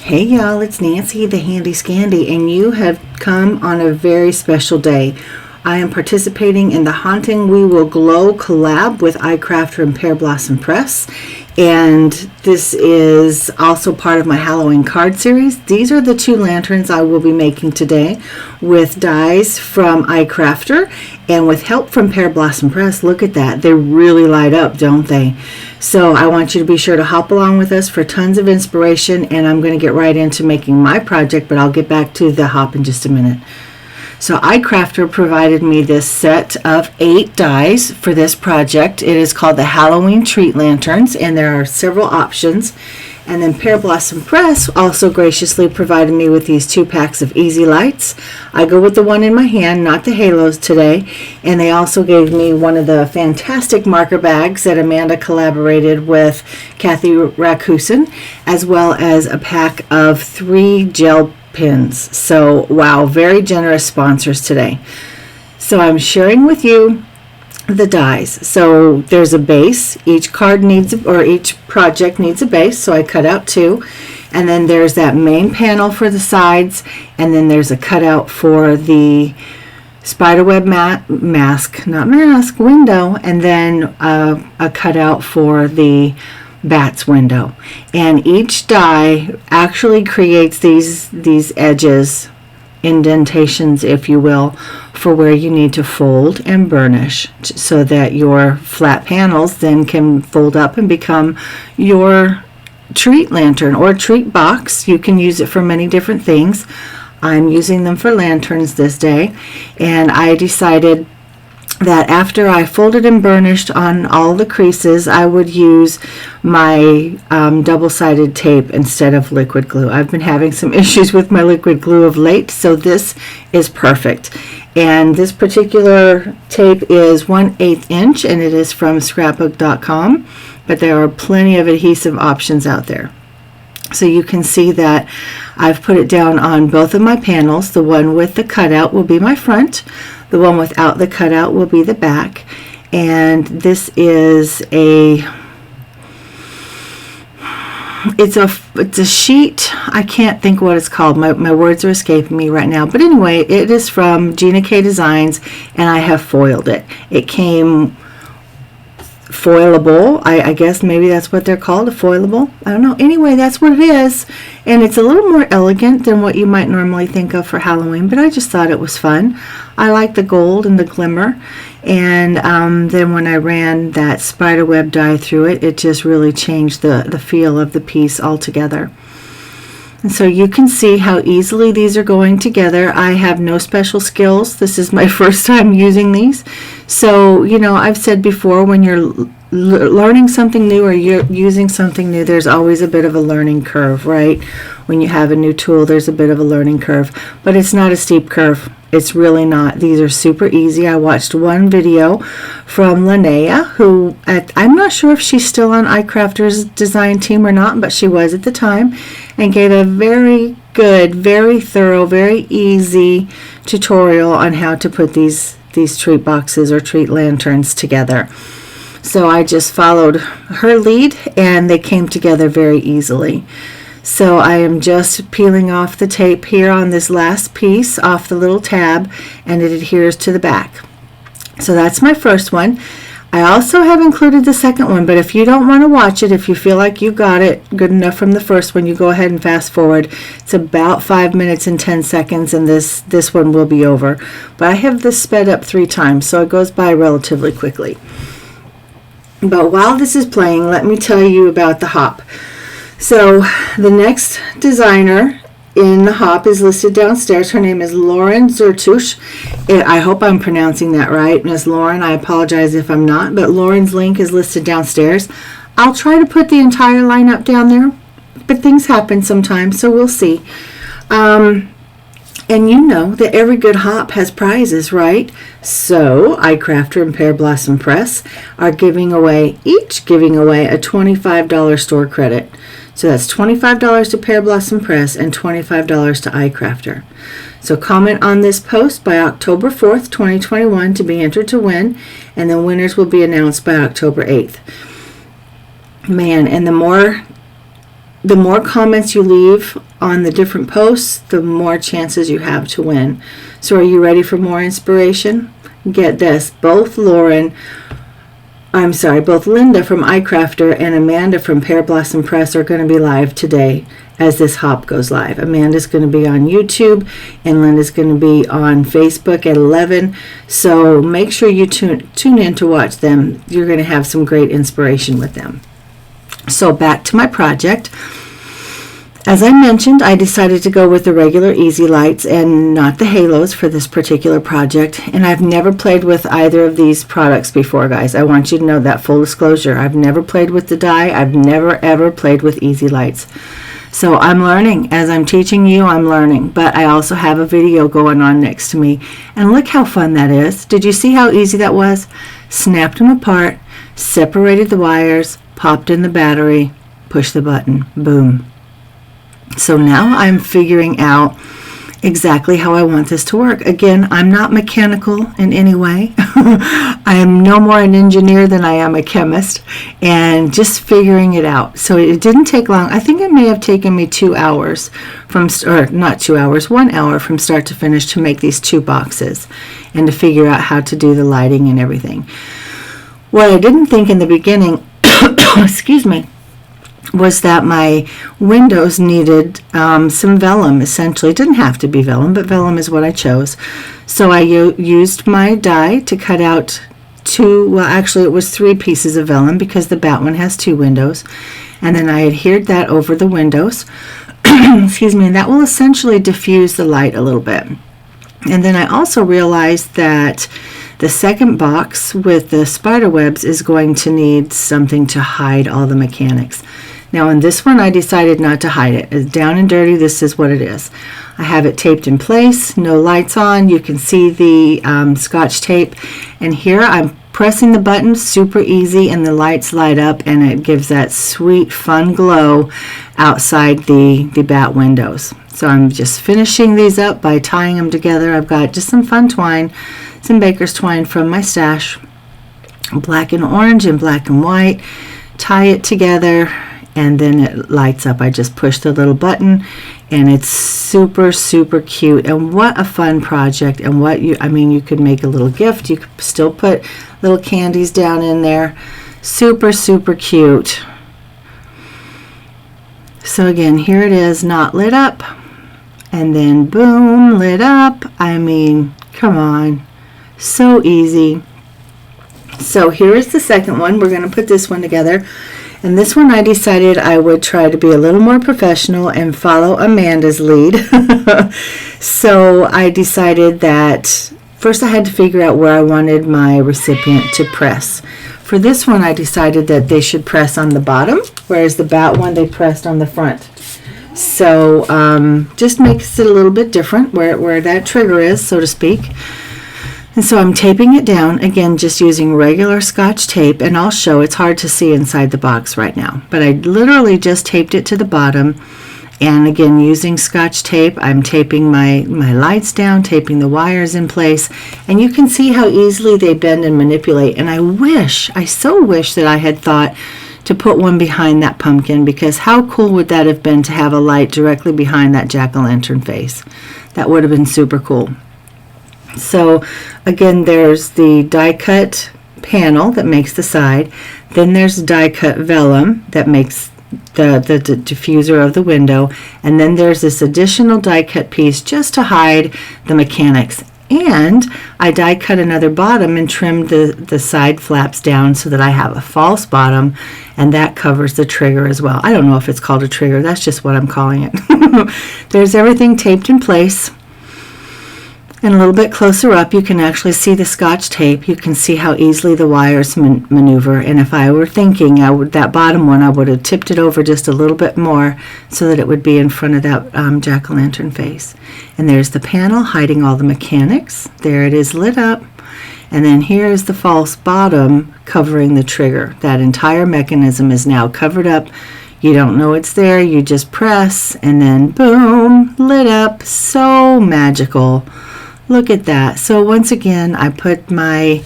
Hey y'all, it's Nancy, the Handy Scandy, and you have come on a very special day. I am participating in the Haunting We Will Glow collab with icrafter and Pear Blossom Press, and this is also part of my Halloween card series. These are the two lanterns I will be making today with dies from icrafter and with help from Pear Blossom Press. Look at that. They really light up, don't they? So I want you to be sure to hop along with us for tons of inspiration, and I'm going to get right into making my project, but I'll get back to the hop in just a minute. So icrafter provided me this set of 8 dies for this project. It is called the Halloween Treat Lanterns, and there are several options. And then Pear Blossom Press also graciously provided me with these 2 packs of Easy Lights. I go with the one in my hand, not the halos today. And they also gave me one of the fantastic marker bags that Amanda collaborated with Kathy Rakusin, as well as a pack of 3 gel pins. So wow, very generous sponsors today. So I'm sharing with you the dies. So there's a base. Each card needs, or each project needs a base, so I cut out 2. And then there's that main panel for the sides, and then there's a cutout for the spiderweb window, and then a cutout for the bat's window. And each die actually creates these edges, indentations if you will, for where you need to fold and burnish so that your flat panels then can fold up and become your treat lantern or treat box. You can use it for many different things. I'm using them for lanterns this day, and I decided that after I folded and burnished on all the creases, I would use my double-sided tape instead of liquid glue. I've been having some issues with my liquid glue of late, so this is perfect. And this particular tape is 1/8 inch, and it is from scrapbook.com, but there are plenty of adhesive options out there. So you can see that I've put it down on both of my panels. The one with the cutout will be my front. The one without the cutout will be the back. And this is it's a sheet. I can't think what it's called. My words are escaping me right now. But anyway, it is from Jeannie K Designs, and I have foiled it. It came foilable. I guess maybe that's what they're called, a foilable. I don't know. Anyway, that's what it is. And it's a little more elegant than what you might normally think of for Halloween, but I just thought it was fun. I like the gold and the glimmer. And then when I ran that spiderweb die through it, it just really changed the feel of the piece altogether. And so you can see how easily these are going together. I have no special skills. This is my first time using these. So, you know, I've said before, when you're learning something new or you're using something new, there's always a bit of a learning curve, right? When you have a new tool, there's a bit of a learning curve. But it's not a steep curve. It's really not. These are super easy. I watched one video from Linnea, who I'm not sure if she's still on icrafter's design team or not, but she was at the time, and gave a very good, very thorough, very easy tutorial on how to put these treat boxes or treat lanterns together. So I just followed her lead, and they came together very easily. So I am just peeling off the tape here on this last piece off the little tab, and it adheres to the back. So that's my first one. I also have included the second one, but if you don't want to watch it, if you feel like you got it good enough from the first one, you go ahead and fast forward. It's about 5 minutes and 10 seconds, and this one will be over. But I have this sped up 3 times, so it goes by relatively quickly. But while this is playing, let me tell you about the hop. So the next designer in the hop is listed downstairs. Her name is Lauren Zertush. I hope I'm pronouncing that right, Miss Lauren. I apologize if I'm not, but Lauren's link is listed downstairs. I'll try to put the entire lineup down there, but things happen sometimes, so we'll see. And you know that every good hop has prizes, right? So icrafter and Pear Blossom Press are each giving away a $25 store credit. So that's $25 to Pear Blossom Press and $25 to icrafter. So comment on this post by October 4th, 2021 to be entered to win, and the winners will be announced by October 8th. Man, and the more the more comments you leave on the different posts, the more chances you have to win. So are you ready for more inspiration? Get this, both Linda from icrafter and Amanda from Pear Blossom Press are going to be live today as this hop goes live. Amanda's going to be on YouTube and Linda's going to be on Facebook at 11. So make sure you tune in to watch them. You're going to have some great inspiration with them. So back to my project. As I mentioned, I decided to go with the regular easy lights and not the halos for this particular project. And I've never played with either of these products before, guys. I want you to know that, full disclosure. I've never played with the dye. I've never ever played with easy lights. So I'm learning. As I'm teaching you, I'm learning. But I also have a video going on next to me. And look how fun that is. Did you see how easy that was? Snapped them apart, separated the wires, popped in the battery, push the button, boom. So now I'm figuring out exactly how I want this to work. Again, I'm not mechanical in any way. I am no more an engineer than I am a chemist, and just figuring it out. So it didn't take long. I think it may have taken me 2 hours not 2 hours, 1 hour from start to finish to make these 2 boxes and to figure out how to do the lighting and everything. What I didn't think in the beginning, excuse me, was that my windows needed some vellum, essentially. It didn't have to be vellum, but vellum is what I chose. So I used my die to cut out 3 pieces of vellum, because the bat one has 2 windows. And then I adhered that over the windows. Excuse me, and that will essentially diffuse the light a little bit. And then I also realized that the second box with the spider webs is going to need something to hide all the mechanics. Now in this one, I decided not to hide it. It's down and dirty. This is what it is. I have it taped in place, no lights on. You can see the Scotch tape. And here I'm pressing the button, super easy, and the lights light up, and it gives that sweet, fun glow outside the bat windows. So I'm just finishing these up by tying them together. I've got just some fun twine, some baker's twine from my stash, black and orange and black and white. Tie it together, and then it lights up. I just push the little button, and it's super, super cute. And what a fun project. And you could make a little gift. You could still put little candies down in there. Super, super cute. So again, here it is, not lit up, and then boom, lit up. Come on, so easy. So here is the second one. We're going to put this one together. And this one I decided I would try to be a little more professional and follow Amanda's lead. So I decided that first I had to figure out where I wanted my recipient to press. For this one, I decided that they should press on the bottom, whereas the bat one, they pressed on the front. So just makes it a little bit different where that trigger is, so to speak. And so I'm taping it down, again, just using regular Scotch tape, and I'll show. It's hard to see inside the box right now, but I literally just taped it to the bottom. And again, using Scotch tape, I'm taping my lights down, taping the wires in place, and you can see how easily they bend and manipulate. And I so wish that I had thought to put one behind that pumpkin, because how cool would that have been to have a light directly behind that jack-o'-lantern face? That would have been super cool. So again, there's the die cut panel that makes the side. Then there's die cut vellum that makes the diffuser of the window. And then there's this additional die cut piece just to hide the mechanics. And I die cut another bottom and trimmed the side flaps down so that I have a false bottom, and that covers the trigger as well. I don't know if it's called a trigger. That's just what I'm calling it. There's everything taped in place. And a little bit closer up, you can actually see the Scotch tape. You can see how easily the wires maneuver. And if I were thinking, that bottom one, I would have tipped it over just a little bit more so that it would be in front of that jack-o'-lantern face. And there's the panel hiding all the mechanics. There it is, lit up. And then here is the false bottom covering the trigger. That entire mechanism is now covered up. You don't know it's there. You just press, and then boom, lit up. So magical. Look at that. So once again, I put my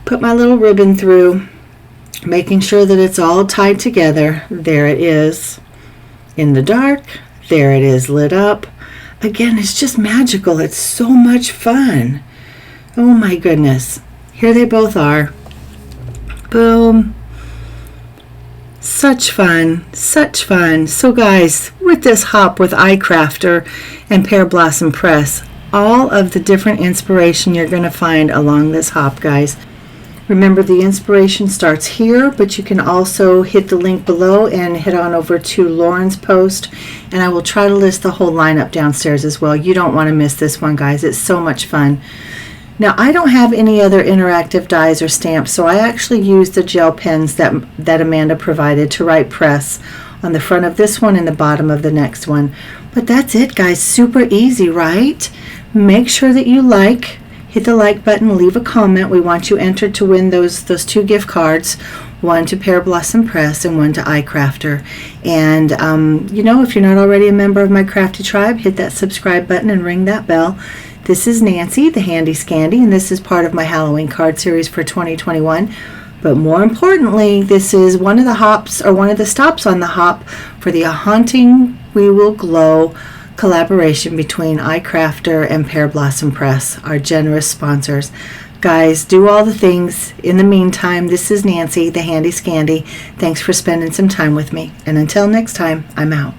little ribbon through, making sure that it's all tied together. There it is. in the dark. There it is lit up. Again, it's just magical. It's so much fun. Oh my goodness. Here they both are. Boom. Such fun. Such fun. So guys, with this hop with icrafter and Pear Blossom Press, all of the different inspiration you're going to find along this hop, guys. Remember, the inspiration starts here, but you can also hit the link below and head on over to Lauren's post, and I will try to list the whole lineup downstairs as well. You don't want to miss this one, guys. It's so much fun. Now, I don't have any other interactive dies or stamps, so I actually used the gel pens that Amanda provided to write press on the front of this one and the bottom of the next one. But that's it, guys. Super easy, right? Make sure that you hit the like button, leave a comment. We want you entered to win those 2 gift cards, one to Pear Blossom Press and one to icrafter. And you know, if you're not already a member of my crafty tribe, hit that subscribe button and ring that bell. This is Nancy, the Handy Scandy, and this is part of my Halloween card series for 2021. But more importantly, this is one of the hops, or one of the stops on the hop for the Haunting We Will Glow collaboration between icrafter and Pear Blossom Press, our generous sponsors. Guys, do all the things. In the meantime, this is Nancy, the Handy Scandy. Thanks for spending some time with me. And until next time, I'm out.